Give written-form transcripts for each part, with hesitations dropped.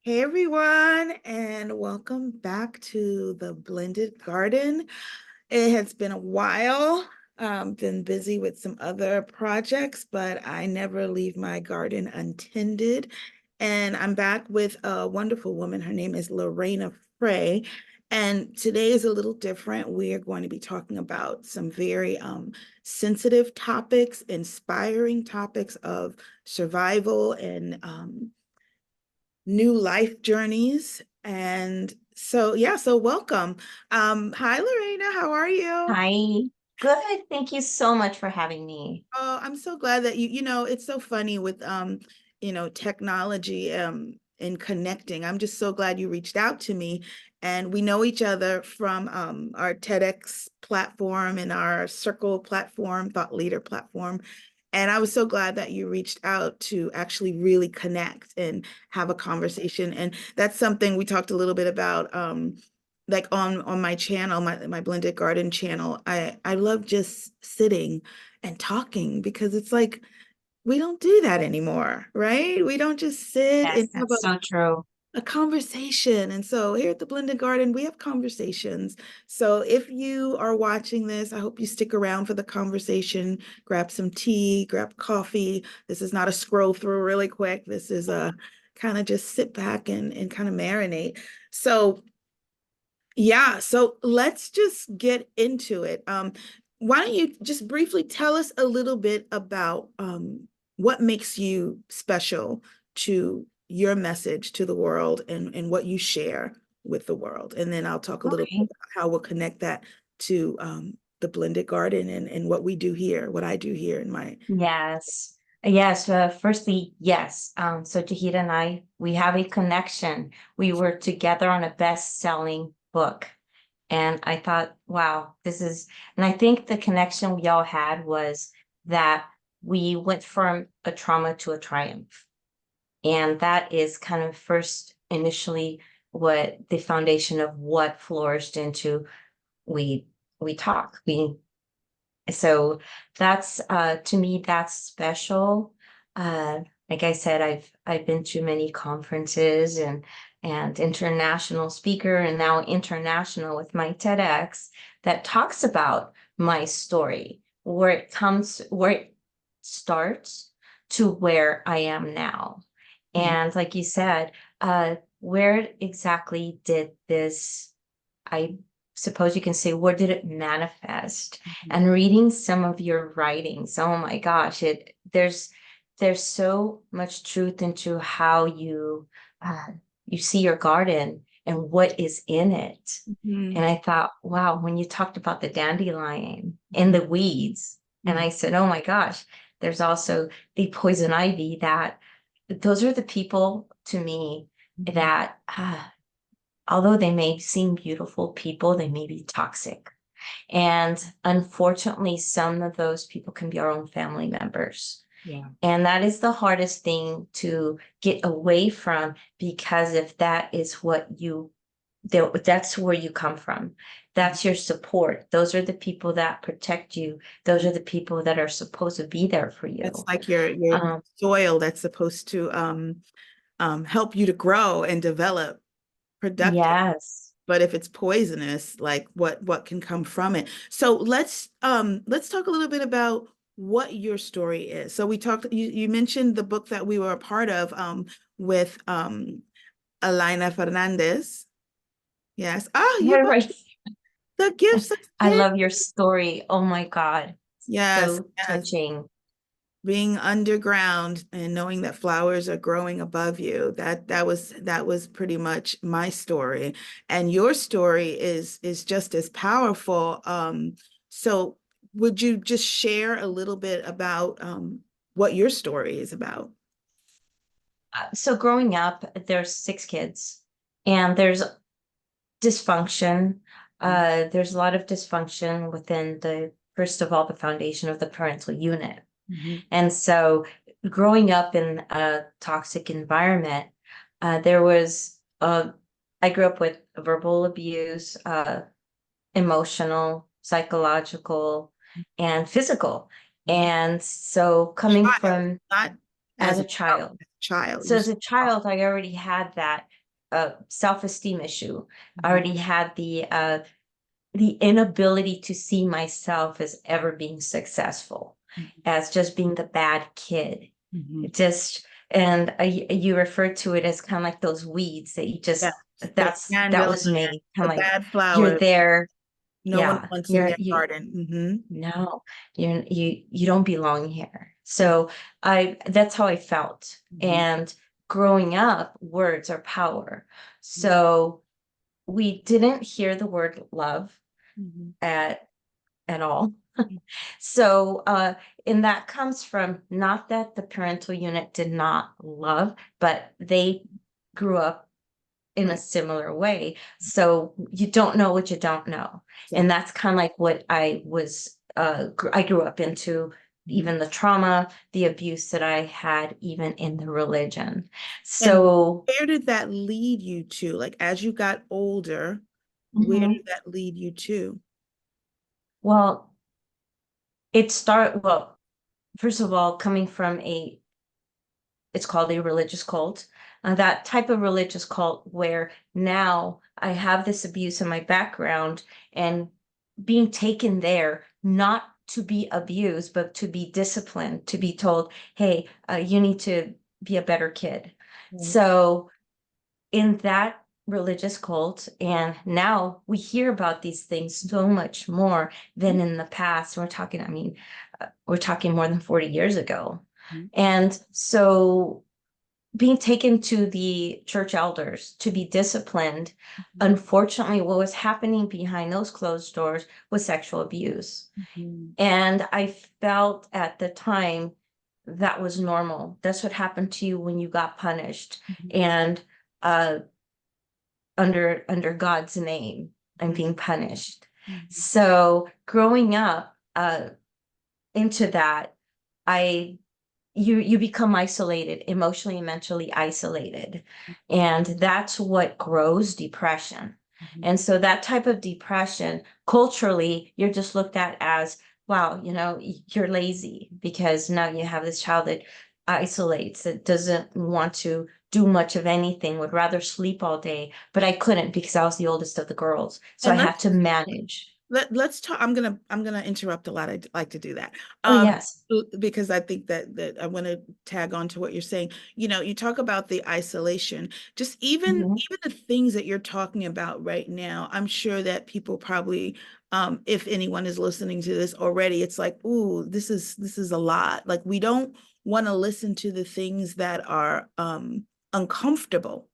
Hey everyone, and welcome back to the Blended Garden. It has been a while. Been busy with some other projects, but I never leave my garden untended. And I'm back with a wonderful woman. Her name is Lorena Frey. And today is a little different. We are going to be talking about some very sensitive topics, inspiring topics of survival and new life journeys. And so, yeah, so welcome. Hi, Lorena, how are you? Hi. Good. Thank you so much for having me. Oh, I'm so glad that it's so funny with technology and connecting. I'm just so glad you reached out to me. And we know each other from our TEDx platform and our Circle platform, Thought Leader platform. And I was so glad that you reached out to actually really connect and have a conversation. And that's something we talked a little bit about like on my channel, my Blended Garden channel. I love just sitting and talking because it's like we don't do that anymore, right? We don't just sit Yes, and have that's so true. a conversation. And so here at the Blended Garden, we have conversations. So if you are watching this, I hope you stick around for the conversation, grab some tea, grab coffee. This is not a scroll through really quick. This is a kind of just sit back and kind of marinate. So yeah, so let's just get into it. Why don't you just briefly tell us a little bit about what makes you special to your message to the world and what you share with the world. And then I'll talk a little bit Okay. about how we'll connect that to the Blended Garden and what we do here, what I do here in my. Yes. Yes. Firstly, yes. So Tahita and I, we have a connection. We were together on a best-selling book. And I thought, wow, and I think the connection we all had was that we went from a trauma to a triumph. And that is kind of first initially what the foundation of what flourished into we we talk. So that's to me that's special. Like I said, I've been to many conferences and international speaker and now international with my TEDx that talks about my story, where it starts to where I am now. Mhm. And like you said, where exactly did this I suppose you can say, where did it manifest? And reading some of your writings, oh my gosh, there's so much truth into how uh, you see your garden and what is in it. And Mhm. I thought, wow, when you talked about the dandelion and the weeds, and Mhm. I said, oh my gosh, there's also the poison ivy that those are the people to me Mhm. that although they may seem beautiful people, they may be toxic. And unfortunately, some of those people can be our own family members. Yeah. And that is the hardest thing to get away from because if that is that's where you come from. Mhm. That's your support. Those are the people that protect you. Those are the people that are supposed to be there for That's you. like your Um, soil that's supposed to help you to grow and develop productive. yes. But if it's poisonous, like what can come from it? So let's talk a little bit about what your story is. So we talked, you mentioned the book that we were a part of with Alina Fernandez. Yes. Oh, your book, Right. The Gifts of I Sin. love your story. Oh my God. Yes, So yes. touching. Being underground and knowing that flowers are growing above you, that was pretty much my story. And your story is just as powerful. So would you just share a little bit about what your story is about? So growing up, there's six kids and there's dysfunction. There's a lot of dysfunction within first of all, the foundation of the parental unit. Mhm. And so growing up in a toxic environment, there was, I grew up with verbal abuse, emotional, psychological, and physical. Mhm. And so coming Child, from not as as a a child. child. So You as said, a child, I already had that self-esteem issue. I Mhm. already had the inability to see myself as ever being successful, Mhm. as just being the bad kid. Mhm. It just, and you refer to it as kind of like those weeds that you Yes, just, the that dandelion, was me. the Kind of like bad you're flower, there. no one Yeah, wants in their you garden. no, you don't belong here. So that's how I felt. Mhm. And growing up, words are power. Mhm. So we didn't hear the word love Mhm. at all. So and that comes from, not that the parental unit did not love, but they grew up in a Right. similar way. So you don't know what you don't know. And Exactly. that's kind of like what I grew up into, Mhm. even the trauma, the abuse that I had, even in the religion. And So, where did that lead you to? Like as you got older, where mhm, did that lead you to? well, well, first of all, coming from it's called a religious cult. That type of religious cult where now I have this abuse in my background, and being taken there, not to be abused, but to be disciplined, to be told, hey, you need to be a better kid. Right. So in that religious cult, and now we hear about these things so much more than in the past. We're talking, I mean, we're talking more than 40 years ago. Mhm. And so being taken to the church elders to be disciplined, unfortunately, what was happening behind those closed doors was sexual abuse. Mhm. And I felt at the time that was normal. That's what happened to you when you got punished. Mhm. And uh, under God's name, and Mhm. being punished. Mhm. So growing up into that, I you become isolated, emotionally and mentally isolated. And that's what grows depression. Mhm. And so that type of depression, culturally, you're just looked at as, wow, you're lazy, because now you have this child that isolates, that doesn't want to do much of anything, would rather sleep all day. But I couldn't, because I was the oldest of the girls. So I And had to manage. let's talk. I'm gonna interrupt a lot. I like to do that. Oh, Um, yes. because I think that I want to tag on to what you're saying. You talk about the isolation. Just Mhm. even the things that you're talking about right now. I'm sure that people probably, if anyone is listening to this already, it's like, ooh, this is a lot. Like we don't want to listen to the things that are uncomfortable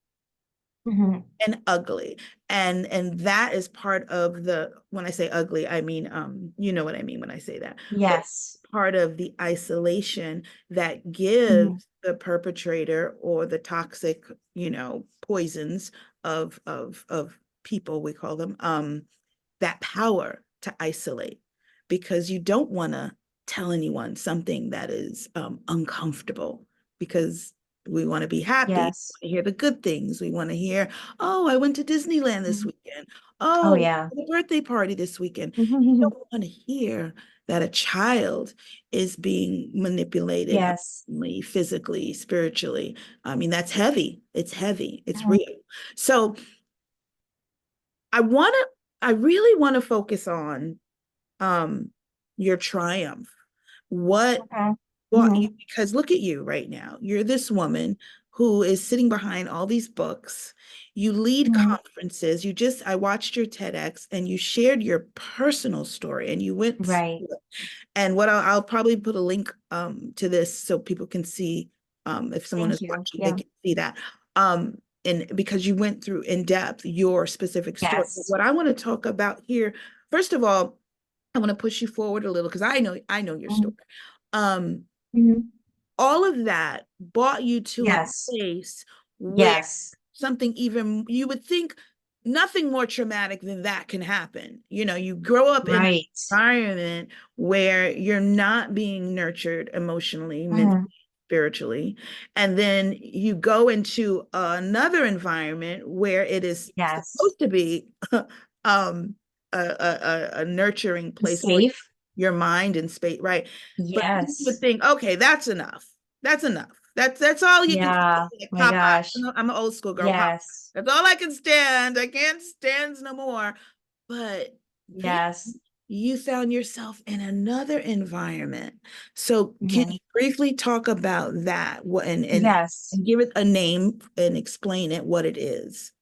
Mhm. and ugly, and that is part of the, when I say ugly, I mean, you know what I mean when I say that, but Yes. part of the isolation that Mhm. gives the perpetrator or the toxic, poisons of people, we call them, that power to isolate, because you don't want to tell anyone something that is uncomfortable, because we want to be happy, Yes. we hear the good things, we want to hear, oh, I went to Disneyland this Mhm. weekend, Oh, oh, yeah. the birthday party this weekend. You don't want to hear that a child is being manipulated Yes. emotionally, physically, spiritually. I mean, that's heavy. It's heavy. It's Mhm. real. So I want to, I really want to focus on um your triumph. What Okay. brought you, Mhm. because look at you right now. You're this woman who is sitting behind all these books. You lead Mhm. conferences. I watched your TEDx and you shared your personal story and you went Right. through it. And what I'll probably put a link to this so people can see, if someone Thank is you. watching, they Yeah. can see that. And because you went through in depth your specific story. But Yes. what I want to talk about here, first of all, I want to push you forward a little because I know your story. Mhm. Um, Mhm. all of that brought you to a Yes. place where Yes. something, even you would think nothing more traumatic than that can happen. You grow up in an Right. environment where you're not being nurtured emotionally, mentally, Mhm. spiritually, and then you go into another environment where it is Yes. supposed to be um a nurturing place for Safe. your mind and space, right? But you would Yes. think, okay, that's enough. That's enough. That's all you can Yeah. like, My Popeye. gosh. I'm an old school girl, Popeye. Yes. That's all I can stand. I can't stand no more. But then Yes. you found yourself in another environment. So can Mhm. you briefly talk about that? What Yes. and give it a name and explain it what it is.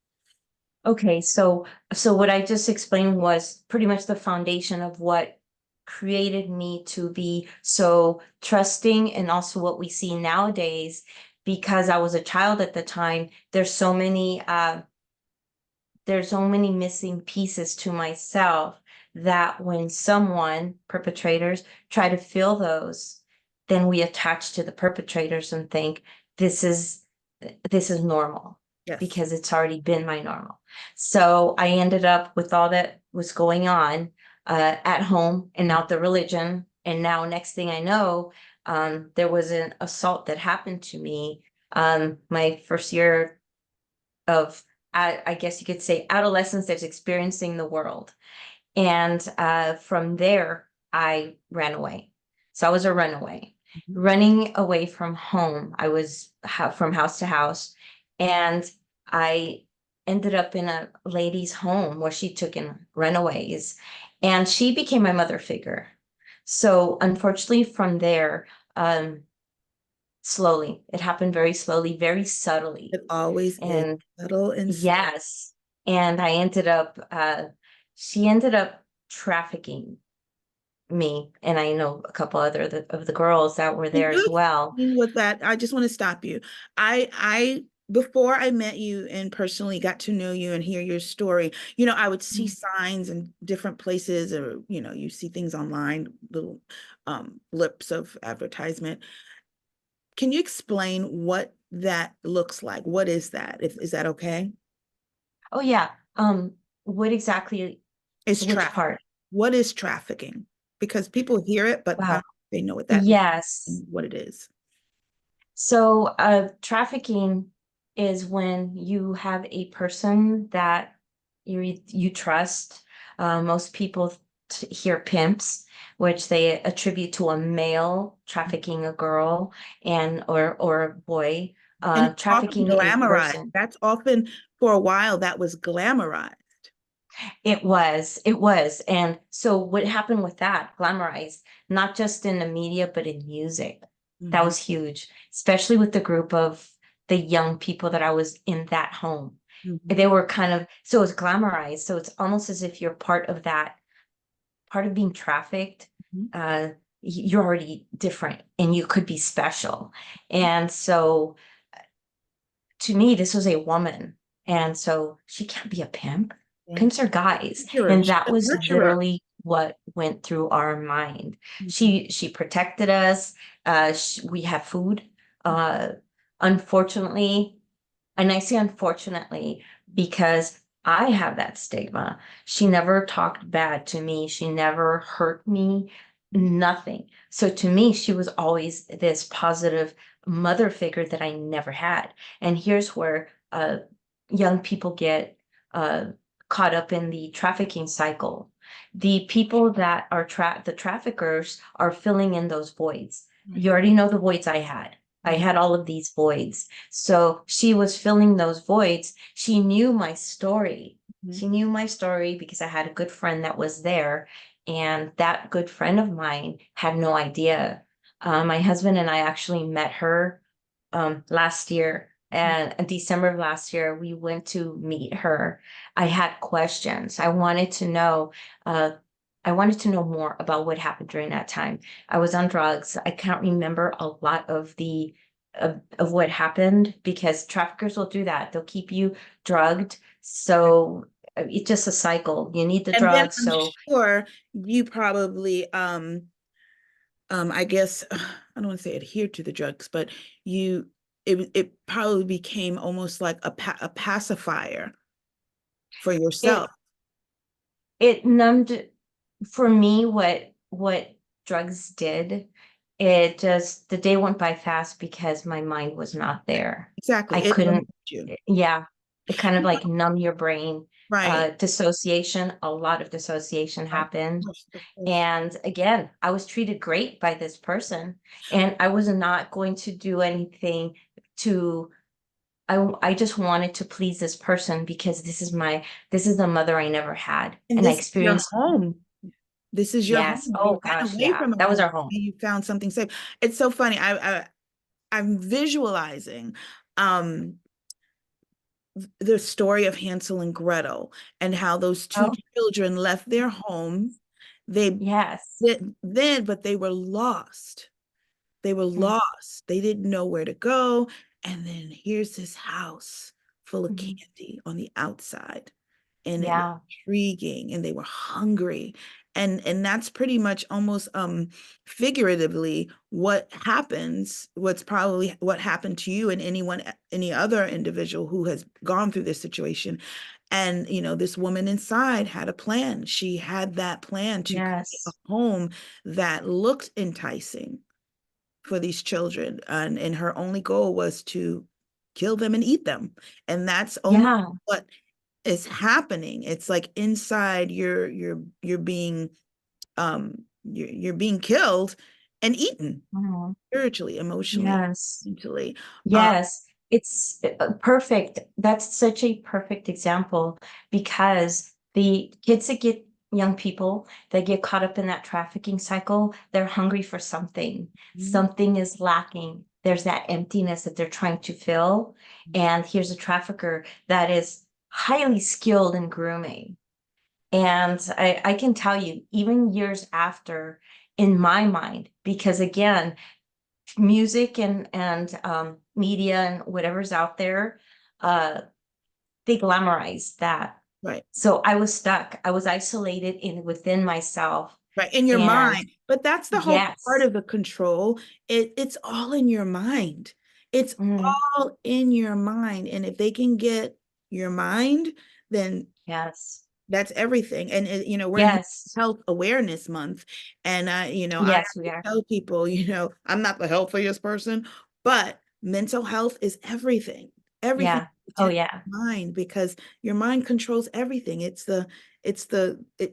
Okay, so what I just explained was pretty much the foundation of what created me to be so trusting, and also what we see nowadays. Because I was a child at the time, there's so many missing pieces to myself, that when someone, perpetrators, try to fill those, then we attach to the perpetrators and think this is this is normal, Yes. because it's already been my normal. So I ended up with all that was going on at home, and out the religion. And now, next thing I know, there was an assault that happened to me my first year of, I guess you could say, adolescence, that's experiencing the world. And from there, I ran away. So I was a runaway, Mhm. running away from home. I was from house to house. And I ended up in a lady's home where she took in runaways. And she became my mother figure. So unfortunately, from there, um, slowly, it happened very slowly, very subtly. It always is And subtle and yes. And I ended up, she ended up trafficking me. And I know a couple other of the girls that were can there as you well. explain what that? I just want to stop you. Before I met you and personally got to know you and hear your story, I would see Mm. signs in different places, or you see things online, little blips of advertisement. Can you explain what that looks like? What is that? Is that okay? Oh, yeah. What exactly, It's which traffic. part? What is trafficking? Because people hear it, but I Wow. don't think they know what that Yes. what it is. So, trafficking is when you have a person that you trust. Most people hear pimps, which they attribute to a male trafficking a girl, and or a boy, And it's often trafficking a glamorized. person. That's often for a while that was glamorized. It was. And so what happened with that, glamorized, not just in the media, but in music. That Mhm, was huge, especially with the group of the young people that I was in that home. mhm, They were kind of, so it's glamorized. So it's almost as if you're part of that, part of being trafficked. mhm. You're already different and you could be special. And so to me, this was a woman. And so she can't be a pimp. Yeah. Pimps are guys. Nurturer. And She's that a was nurturer. literally what went through our mind. Mhm, She protected us. We have food. Uh, unfortunately, and I say unfortunately because I have that stigma. She never talked bad to me. She never hurt me, nothing. So to me, she was always this positive mother figure that I never had. And here's where young people get uh, caught up in the trafficking cycle. The people that are the traffickers are filling in those voids. right, You already know the voids I had. I right, had all of these voids. So she was filling those voids. She knew my story. mhm. She knew my story because I had a good friend that was there. And that good friend of mine had no idea. My husband and I actually met her last year. And in December of last year, we went to meet her. I had questions. Uh, I wanted to know more about what happened during that time. I was on drugs. I can't remember a lot of the of what happened, because traffickers will do that. They'll keep you drugged. So it's just a cycle. You need the And then drugs. I'm So sure you probably I guess I don't want to say adhere to the drugs, but it probably became almost like a pacifier for yourself. it it numbed for me what drugs did. It just, the day went by fast because my mind was not there. I Exactly. It couldn't, removed you. yeah. it kind of like numb your brain. Right. Dissociation, a lot of dissociation Right. happened. Of course. And again, I was treated great by this person, and I was not going to do anything to, I just wanted to please this person because this is the mother I never had. And And I this is your experienced, home. This is your yes. home. You Oh ran gosh, away yeah. from a That was home our home. and you found something safe. It's so funny. I'm visualizing um the story of Hansel and Gretel and how those two Oh, children left their home. They yes. but they were lost. They were Mm, lost. They didn't know where to go. And then here's this house full of mhm. candy on the outside. And it was Yeah. intriguing and they were hungry. And that's pretty much almost figuratively what's probably what happened to you and any other individual who has gone through this situation. And this woman inside had a plan. She had that plan to create a Yes. home that looked enticing for these children, and her only goal was to kill them and eat them. And that's almost Yeah. what is happening. It's like inside you're being you're being killed and eaten Mhm. spiritually, emotionally, Yes. mentally. Yes, it's perfect. That's such a perfect example because the kids that get young people that get caught up in that trafficking cycle, they're hungry for something. Mhm. Something is lacking. There's that emptiness that they're trying to fill. And here's a trafficker that is highly skilled in grooming. And I can tell you, even years after, in my mind, because again, music and media and whatever's out there, uh, they glamorize that. Right. So I was stuck. I was isolated in within myself. Right, in your And mind. But that's the whole part yes, of the control. It's all in your mind. It's mm, all in your mind. And if they can get your mind, then yes, that's everything. And we're in yes, Health Awareness Month, and I have yes, we to are. tell people, I'm not the healthiest person, but mental health is everything. Everything Yeah. Oh protects yeah, your mind because your mind controls everything. It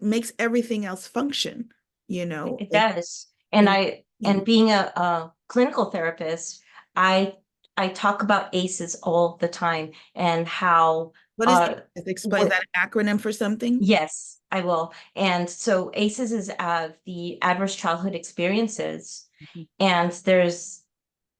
makes everything else function, it does. And and I and being a clinical therapist, I I talk about ACEs all the time and how what is uh is what that an acronym for something? yes, I will. And so ACEs is the adverse childhood experiences. Mhm. And there's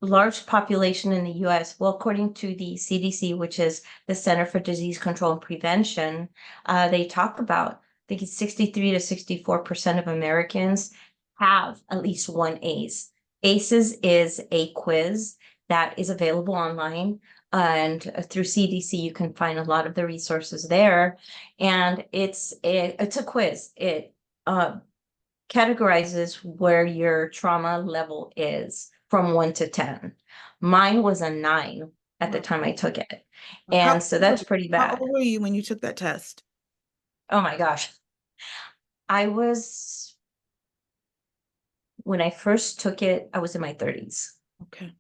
large population in the US. Well, according to the CDC, which is the Center for Disease Control and Prevention, they talk about, I think it's 63 to 64% of Americans have at least one ACE. ACEs is a quiz that is available online. And through CDC, you can find a lot of the resources there. And it's a quiz. It uh, categorizes where your trauma level is from 1 to 10. Mine was a 9 at the Wow. time I took it. How And so that's pretty how bad. old were you when you took that test? Oh my gosh. I was, when I first took it, I was in my 30s. Okay.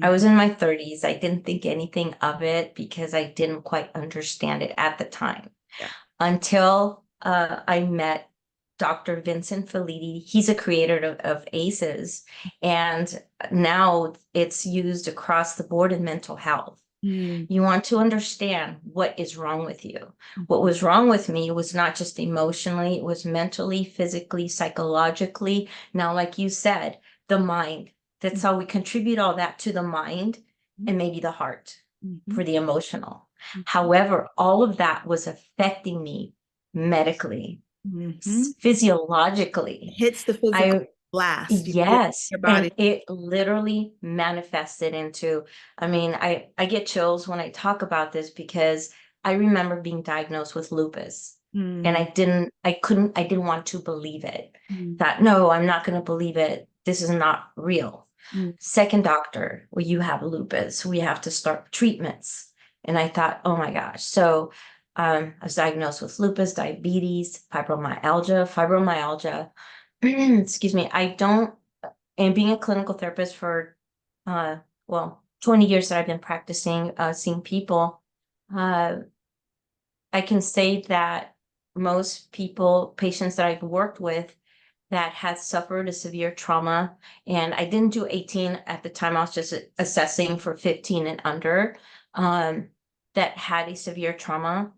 I was Mhm. in my 30s. I didn't think anything of it because I didn't quite understand it at the time. Yeah. Until I met Dr. Vincent Felitti. He's a creator of ACEs, and now it's used across the board in mental health. Mm, You want to understand what is wrong with you. What mhm, was wrong with me was not just emotionally, it was mentally, physically, psychologically. Now, like you said, the mind. That's how we contribute all that to the mind mhm, and maybe the heart mhm, for the emotional. mhm, However, all of that was affecting me medically, mhm. physiologically. Hits the physical I blast. You feel Yes, your and body. it literally manifested into, I mean, I get chills when I talk about this because I remember being diagnosed with lupus and Mm, I didn't want to believe it. mm, Thought, no, I'm not going to believe it. This is not real. mm, Second doctor, well, you have lupus. We have to start treatments. And I thought, oh my gosh. So I was diagnosed with lupus, diabetes, fibromyalgia. Excuse me. I don't, and being a clinical therapist for, uh, well, 20 years that I've been practicing, seeing people, Uh, I can say that most people, patients that I've worked with that had suffered a severe trauma, and I didn't do 18 at the time, I was just assessing for 15 and under, um, that had a severe trauma.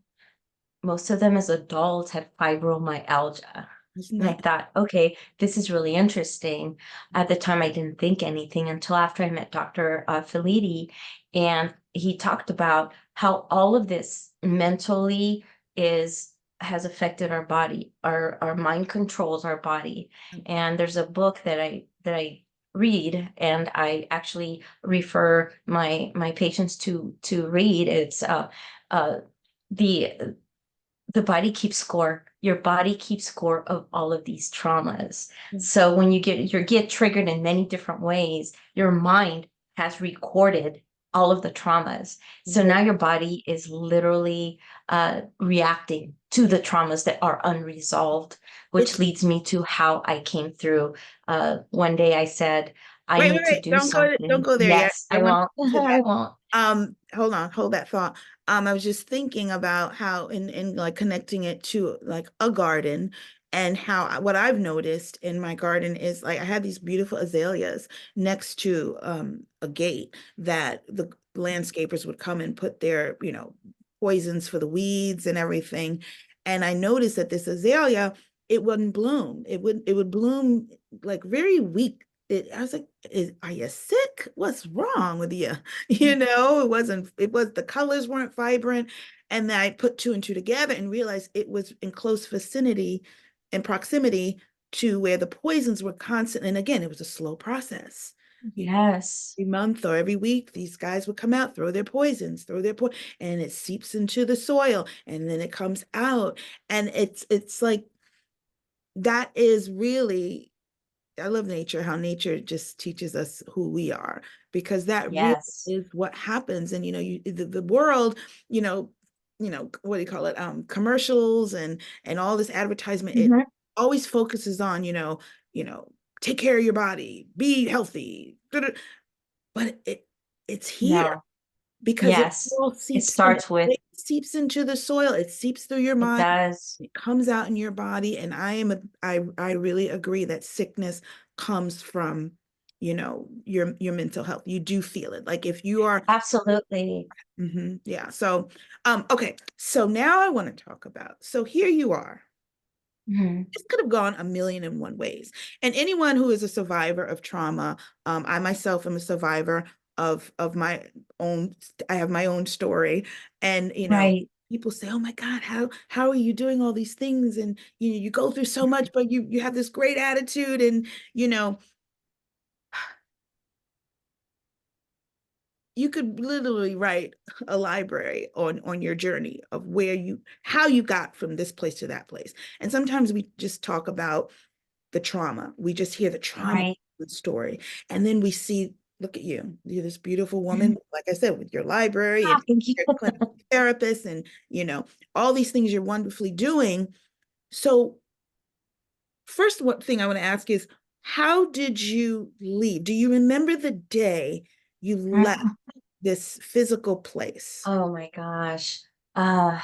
Most of them as adults had fibromyalgia. Isn't And I that thought, okay, this is really interesting. At the time, I didn't think anything until after I met Dr. Filiti, and he talked about how all of this mentally is has affected our body. Our mind controls our body. And there's a book that I read, and I actually refer my patients to read. It's uh the the body keeps score. Your body keeps score of all of these traumas. So when you get triggered in many different ways, your mind has recorded all of the traumas. So right? now your body is literally reacting to the traumas that are unresolved, which It's leads me to how I came through. One day I said, I wait, wait, need to wait. do Don't something. go there yet. Yes, I I want won't. to I that. won't. Hold on, hold that thought. I was just thinking about how in like connecting it to like a garden and how what I've noticed in my garden is like I had these beautiful azaleas next to a gate that the landscapers would come and put their, poisons for the weeds and everything. And I noticed that this azalea, it wouldn't bloom. It would bloom like very weak. I was like, are you sick? What's wrong with you? The colors weren't vibrant. And then I put two and two together and realized it was in close vicinity and proximity to where the poisons were constant. And again, it was a slow process. Yes. Every month or every week, these guys would come out, throw their poisons, and it seeps into the soil and then it comes out. And it's like that is really I love nature, how nature just teaches us who we are, because that really Yes. is what happens. And the world, what do you call it? Commercials and all this advertisement, it Mhm. always focuses on, you know, take care of your body, be healthy. But it's here No. because it Yes, all it seeps in. starts with It seeps into the soil. It seeps through your it mind. does. It comes out in your body. And I really agree that sickness comes from, your mental health. You do feel it. Like if you are, Absolutely. yeah. So, okay. So now I want to talk about, so here you are. Mhm. This could have gone a million and one ways. And anyone who is a survivor of trauma, I myself am a survivor of my own, I have my own story. And Right. people say, "Oh my God, how are you doing all these things?" And you go through so much, but you have this great attitude. And you know, you could literally write a library on your journey of how you got from this place to that place. And sometimes we just talk about the trauma. We just hear the trauma Right. story. And then we see, look at you. You're this beautiful woman, Mhm. like I said, with your library Ah, and thank you. your clinical therapist and, all these things you're wonderfully doing. So first what thing I want to ask is, how did you leave? Do you remember the day you left Mhm. this physical place? Oh my gosh. Uh,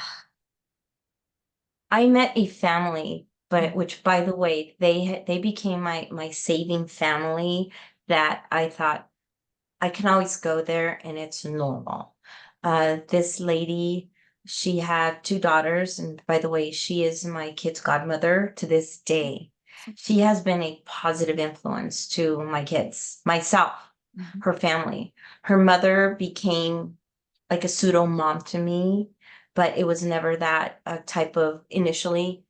I met a family, but which by the way, they became my saving family that I thought I can always go there and it's normal. This lady, she had two daughters, and by the way, she is my kid's godmother to this day. She has been a positive influence to my kids, myself, Mhm. her family. Her mother became like a pseudo mom to me, but it was never that type of initially.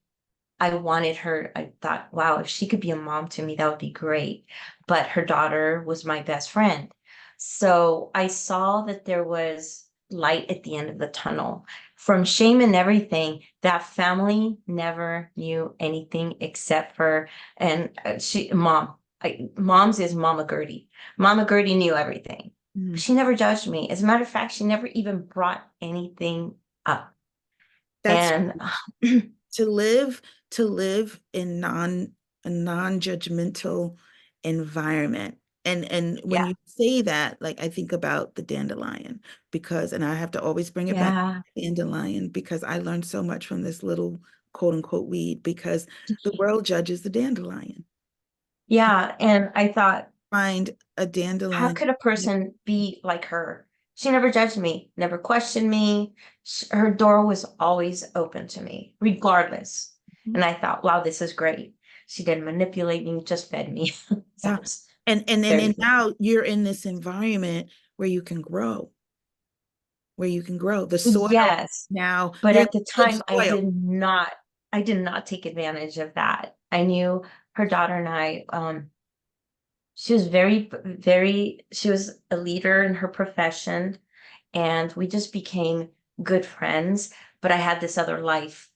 I wanted her, I thought, wow, if she could be a mom to me, that would be great. But her daughter was my best friend. So I saw that there was light at the end of the tunnel. From shame and everything, that family never knew anything except for, and mom's is Mama Gertie. Mama Gertie knew everything. Mhm. She never judged me. As a matter of fact, she never even brought anything up. That's And to live to live in a non-judgmental environment And when Yeah. you say that, like I think about the dandelion because, and I have to always bring it back to Yeah. dandelion because I learned so much from this little quote unquote weed because the world judges the dandelion. Yeah. And I thought, Find a how dandelion. could a person be like her? She never judged me, never questioned me. Her door was always open to me, regardless. Mhm. And I thought, wow, this is great. She didn't manipulate me, just fed me. Yeah. Sounds very And good. now you're in this environment where you can grow, where you can grow. The soil Yes. now, But you're in at the good time, soil. I did not take advantage of that. I knew her daughter and I, she was she was a leader in her profession, and we just became good friends. But I had this other life.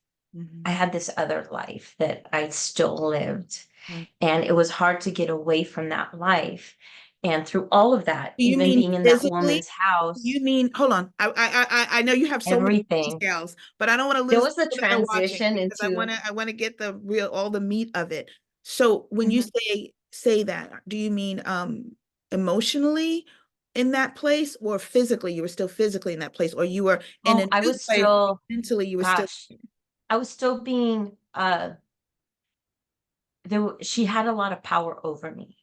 I Mhm. had this other life that I still lived, Right. and it was hard to get away from that life. And through all of that, Do you even mean being in that physically? woman's house, You mean, hold on. I know you have so many everything, details, but I don't want to there lose was a people that are watching transition because into. I want to get the real, all the meat of it. So when you Mhm. say that, do you mean emotionally in that place or physically? You were still physically in that place, or you were in a Oh, I new was place, but still, mentally you were still gosh, I was still being, she had a lot of power over me.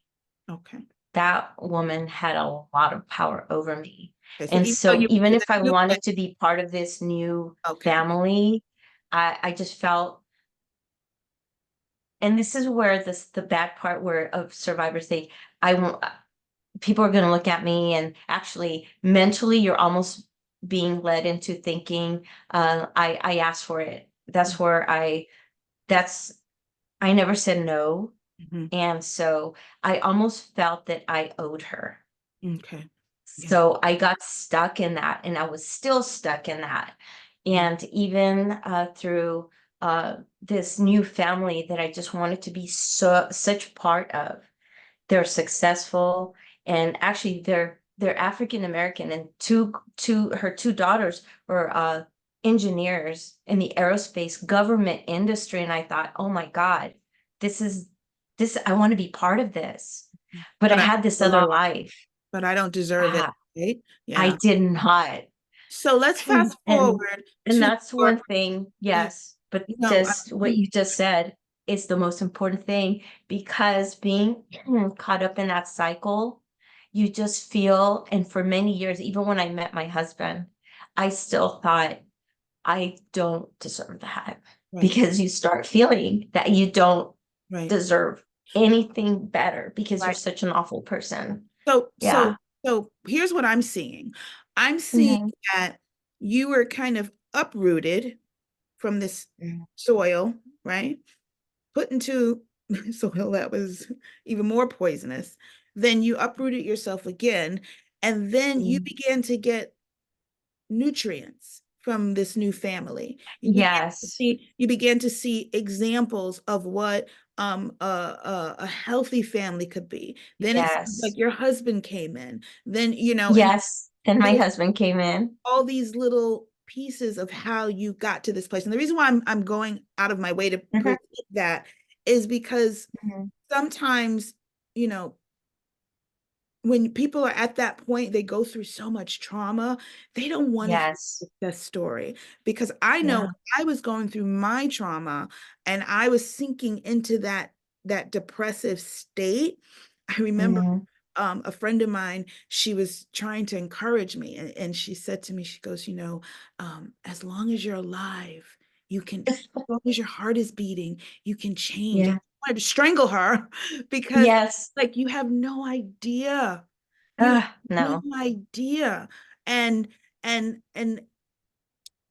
okay. That woman had a lot of power over me. Okay. So And even though so you were even in if I a new place, wanted to be part of this new okay. family, I just felt, and this is where the bad part where of survivors, I won't, people are going to look at me, and actually mentally you're almost being led into thinking, I asked for it. That's where that's, I never said no. Mhm. And so I almost felt that I owed her. Okay. Yeah. So I got stuck in that, and I was still stuck in that. Mm. And even through this new family that I just wanted to be such part of. They're successful, and actually they're African American, and her two daughters were engineers in the aerospace government industry. And I thought, oh my God, this is this, I want to be part of this. But I But I had this other belong, life. but I don't deserve it, Ah, right? I Yeah. did not. So let's fast and forward and to that's your, one thing, uh, yes, but no, just what you just said is the most important thing, because being caught up in that cycle, you just feel, and for many years, even when I met my husband, I still thought, I don't deserve that, right, because you start feeling that you don't right, deserve anything better because you're right. such an awful person. So, Yeah. so here's what I'm seeing. I'm seeing Mhm. that you were kind of uprooted from this soil, right? Put into soil that was even more poisonous. Then you uprooted yourself again, and then you Mhm. began to get nutrients from this new family. Yes. You began to see examples of what a healthy family could be. Then it's like Yes. your husband came in. Then, and Yes. Then my there's husband came in. all these little pieces of how you got to this place. And the reason why I'm going out of my way to Mhm, present that is because mhm. sometimes, you know, when people are at that point, they go through so much trauma, they don't want to hear the Yes. success story. Because I know when Yeah. I was going through my trauma and I was sinking into that depressive state, I remember Mhm. a friend of mine, she was trying to encourage me, and she said to me, she goes, as long as you're alive, you can, as long as your heart is beating, you can change. Yeah. I wanted to strangle her because Yes. like you have no idea. You have no No. idea. And and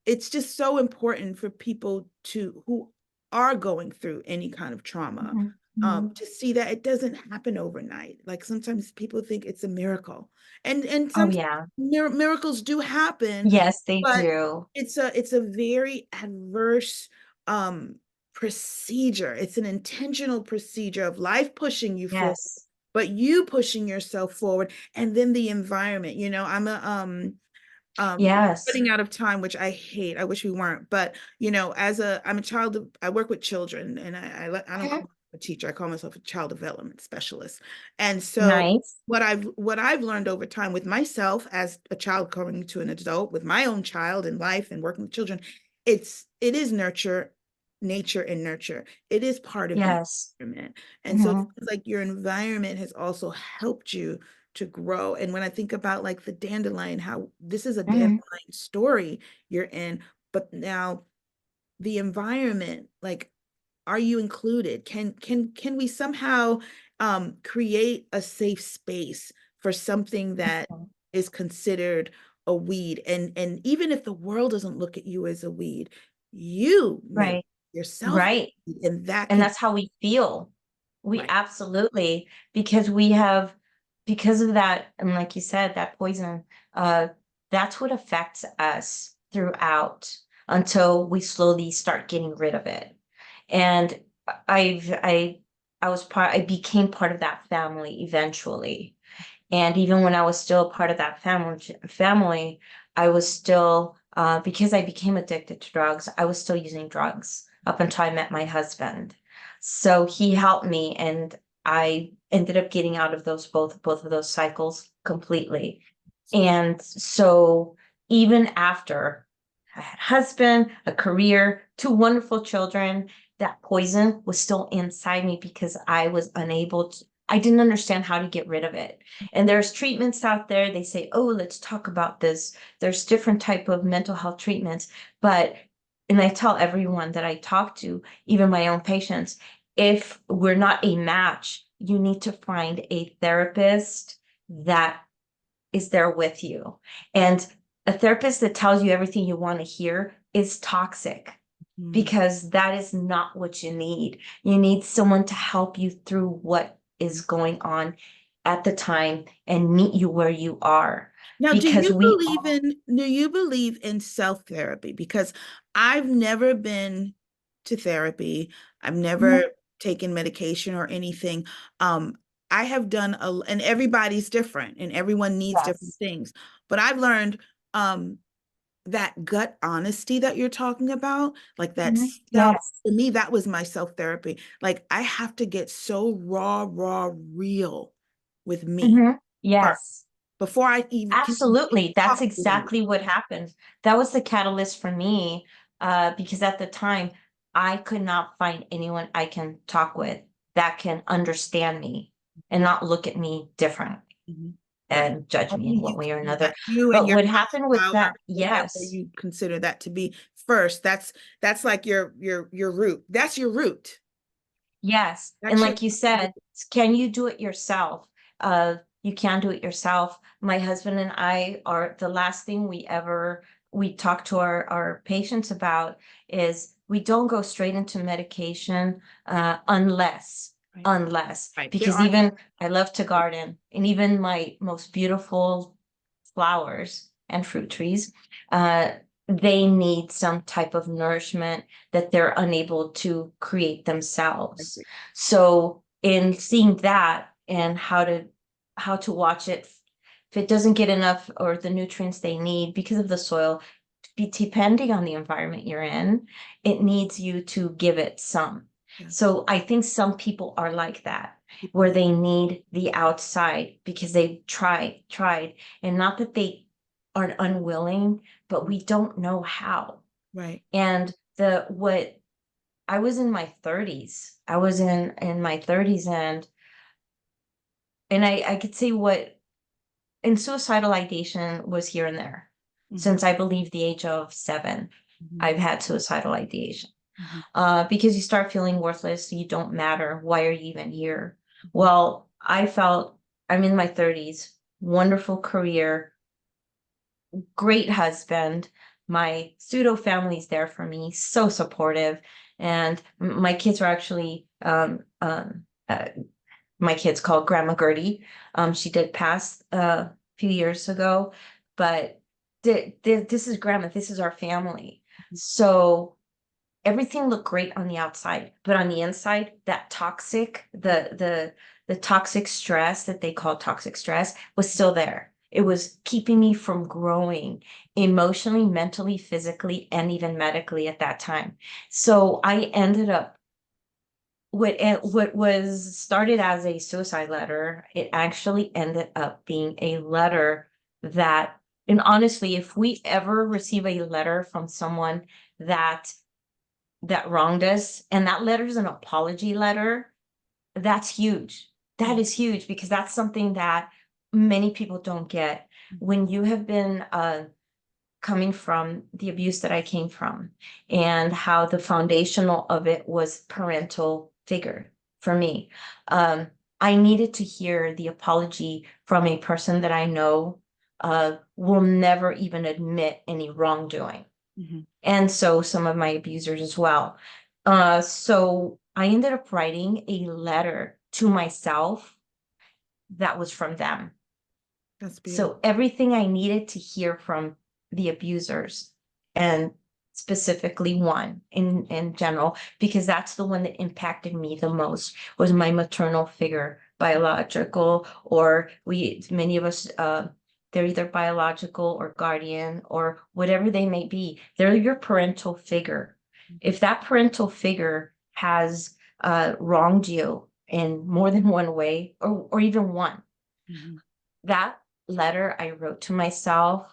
it's just so important for people to who are going through any kind of trauma Mhm, mhm. to see that it doesn't happen overnight. Like sometimes people think it's a miracle, and Oh, sometimes yeah. miracles do happen, Yes, they but do. it's a very adverse um procedure. It's an intentional procedure of life pushing you forward, Yes. but you pushing yourself forward, and then the environment. I'm a Yes. running out of time, which I hate. I wish we weren't, but I'm a child of, I work with children, and I don't Mhm. call a teacher. I call myself a child development specialist. And so Nice. what I've learned over time with myself as a child coming to an adult, with my own child in life and working with children, it is nurture, nature and nurture. It is part of the Yes. environment. And so Hmm. it's like your environment has also helped you to grow. And when I think about like the dandelion, how this is a Hmm. dandelion story you're in, but now the environment, like, are you included? Can we somehow create a safe space for something that is considered a weed? And even if the world doesn't look at you as a weed, you may look Right. at yourself, Right. and that And can that's how we feel. We right. absolutely, because we have, because of that, and like you said, that poison, uh, that's what affects us throughout until we slowly start getting rid of it. And I've, I, I became part of that family eventually. And even when I was still part of that family, I was still, because I became addicted to drugs, I was still using drugs up until I met my husband. So he helped me, and I ended up getting out of those both of those cycles completely. And so even after I had a husband, a career, two wonderful children, that poison was still inside me because I was unable to, I didn't understand how to get rid of it. And there's treatments out there. They say, oh, let's talk about this. There's different type of mental health treatments. But, and I tell everyone that I talk to, even my own patients, if we're not a match, you need to find a therapist that is there with you. And a therapist that tells you everything you want to hear is toxic, Mm. because that is not what you need. You need someone to help you through what is going on at the time and meet you where you are. Now, Because we all, do you believe in self-therapy? Because I've never been to therapy. I've never mhm, taken medication or anything. Um, I have done and everybody's different and everyone needs different yes, things. But I've learned um that gut honesty that you're talking about, like that mhm, self, yes, to me, that was my self-therapy. Like I have to get so raw, real with me mhm, first yes. before I even can Absolutely. That's talk to anyone. exactly what happened. That was the catalyst for me, because at the time I could not find anyone I can talk with that can understand me and not look at me different Mhm. Right. and judge me Only in one you way or can do another. that. You and But your what happened with power, that, whatever yes, you consider that to be first. That's like your root. That's your root. yes. And That's your like you said, can you do it yourself? You can do it yourself. My husband and I are, the last thing we talk to our patients about is we don't go straight into medication, right. unless, Right. There because are even I love to garden, and even my most beautiful flowers and fruit trees, uh, they need some type of nourishment that they're unable to create themselves. So in seeing that and how to watch it, if it doesn't get enough or the nutrients they need because of the soil, depending on the environment you're in, it needs you to give it some. yes. So I think some people are like that, People where need they need the outside because they've tried, and not that they are unwilling, but we don't know how. right. And the what I was in my 30s. I was in my 30s, and I could say what, and suicidal ideation was here and there. Mhm, Since I believe the age of 7, mhm, I've had suicidal ideation. mhm, Because you start feeling worthless, you don't matter. Why are you even here? mhm. Well, I felt I'm in my 30s, wonderful career, great husband. My pseudo family's there for me, so supportive. And my kids are actually, my kid's called Grandma Gertie. She did pass a few years ago, but this is Grandma, this is our family. So everything looked great on the outside, but on the inside, that toxic, the toxic stress that they call toxic stress was still there. It was keeping me from growing emotionally, mentally, physically, and even medically at that time. So I ended up what was started as a suicide letter, it actually ended up being a letter that, and honestly, if we ever receive a letter from someone that wronged us, and that letter is an apology letter, that's huge. That is huge because that's something that many people don't get. When you have been coming from the abuse that I came from, and how the foundational of it was parental figure for me. I needed to hear the apology from a person that I know will never even admit any wrongdoing. Mhm. And so some of my abusers as well. So I ended up writing a letter to myself that was from them. That's beautiful. So everything I needed to hear from the abusers, and specifically one in general, because that's the one that impacted me the most, was my maternal figure, biological, or many of us, they're either biological or guardian or whatever they may be. They're your parental figure. If that parental figure has wronged you in more than one way, or even one, Mhm. that letter I wrote to myself,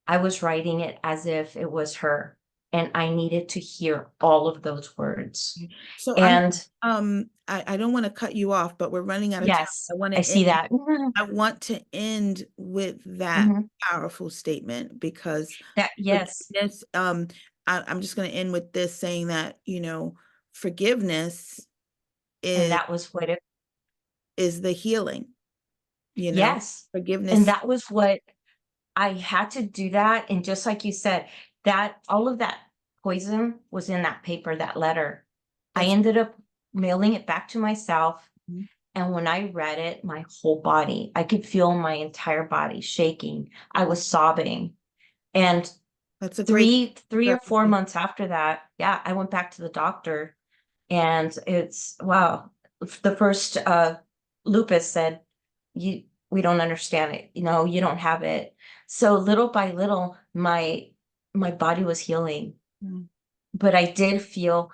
I was writing it as if it was her, and I needed to hear all of those words. So And I don't want to cut you off, but we're running out of time. yes, I see that. I want to end with that Mhm. powerful statement because That, yes, forgiveness, I'm just going to end with this saying that, forgiveness and is that was what it, is the healing, yes, and forgiveness. that was what I had to do. That, and just like you said, that all of that poison was in that paper, that letter. I That's ended up mailing it back to myself. Mhm. And when I read it, my whole body, I could feel my entire body shaking. I was sobbing. And That's a great three or four therapy. months after that, yeah, I went back to the doctor, and it's, wow. The first lupus said, we don't understand it. You don't have it. So little by little, my body was healing. Mm. But I did feel,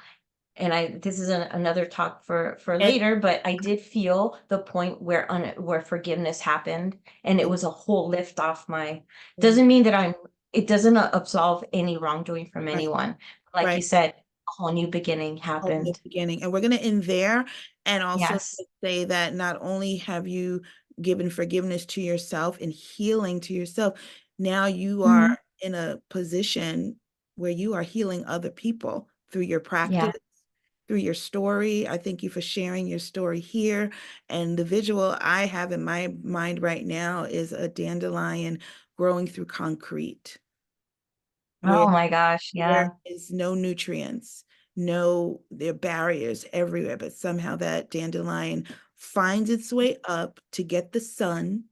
and this is another talk for And later, but I did feel the point where forgiveness happened, and it was a whole lift off my, doesn't mean that it doesn't absolve any wrongdoing from right, anyone. Like you right. said, a whole new beginning Oh, in the happened. beginning. And we're going to end there and also Yes. say that not only have you given forgiveness to yourself and healing to yourself, now you are Mhm. in a position where you are healing other people through your practice, Yeah. through your story. I thank you for sharing your story here. And the visual I have in my mind right now is a dandelion growing through concrete, where Oh my gosh. there Yeah. is no nutrients, there are barriers everywhere, but somehow that dandelion finds its way up to get the sun,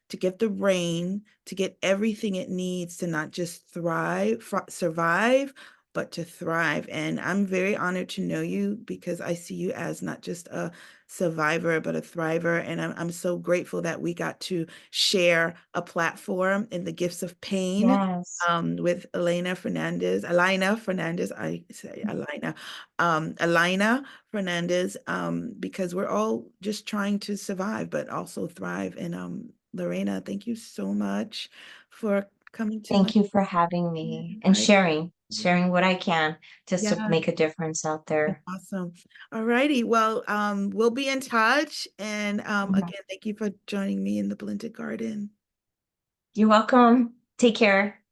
to get the rain, to get everything it needs to not just survive, but to thrive. And I'm very honored to know you because I see you as not just a survivor, but a thriver. And I'm so grateful that we got to share a platform in the gifts of pain. Yes. With Elena Fernandez, I say Elena Fernandez, because we're all just trying to survive, but also thrive. And Lorena, thank you so much for coming to my Thank you for having me and I sharing what I can, just to yeah, make a difference out that's there. awesome. All righty. Well, we'll be in touch. And Mhm. again, thank you for joining me in the Blended Garden. You're welcome. Take care.